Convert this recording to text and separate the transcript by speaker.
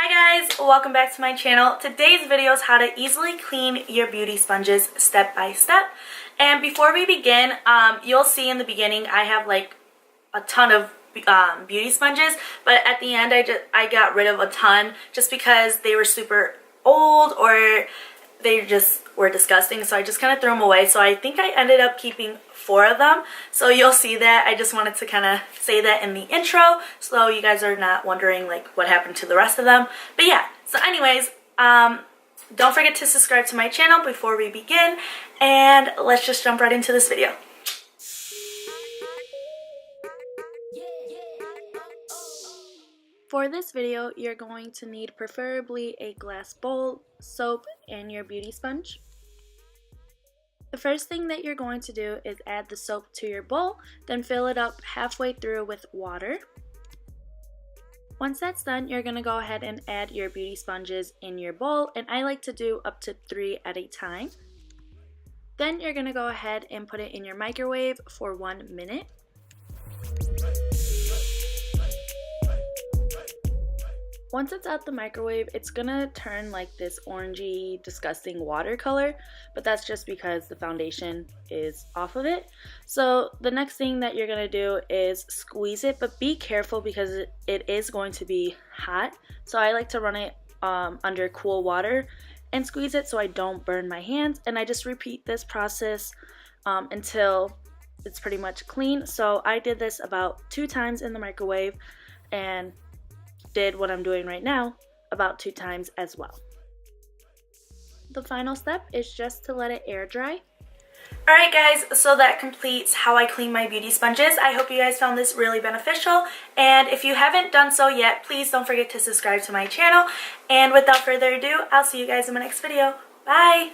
Speaker 1: Hi guys, welcome back to my channel. Today's video is how to easily clean your beauty sponges step by step. And before we begin, you'll see in the beginning I have like a ton of beauty sponges, but at the end I got rid of a ton just because they were super old or they just were disgusting, so I just kind of threw them away. So I think I ended up keeping 4 of them, so you'll see that. I just wanted to kind of say that in the intro so you guys are not wondering like what happened to the rest of them. But yeah, so anyways, don't forget to subscribe to my channel before we begin, and let's just jump right into this video. For this video, you're going to need preferably a glass bowl, soap, and your beauty sponge. The first thing that you're going to do is add the soap to your bowl, then fill it up halfway through with water. Once that's done, you're going to go ahead and add your beauty sponges in your bowl, and I like to do up to 3 at a time. Then you're going to go ahead and put it in your microwave for 1 minute. Once it's out the microwave, it's gonna turn like this orangey, disgusting watercolor, but that's just because the foundation is off of it. So the next thing that you're gonna do is squeeze it, but be careful because it is going to be hot. So I like to run it under cool water and squeeze it so I don't burn my hands, and I just repeat this process until it's pretty much clean. So I did this about 2 times in the microwave and did what I'm doing right now about 2 times as well. The final step is just to let it air dry. Alright guys, so that completes how I clean my beauty sponges. I hope you guys found this really beneficial, and if you haven't done so yet, please don't forget to subscribe to my channel. And without further ado, I'll see you guys in my next video. Bye!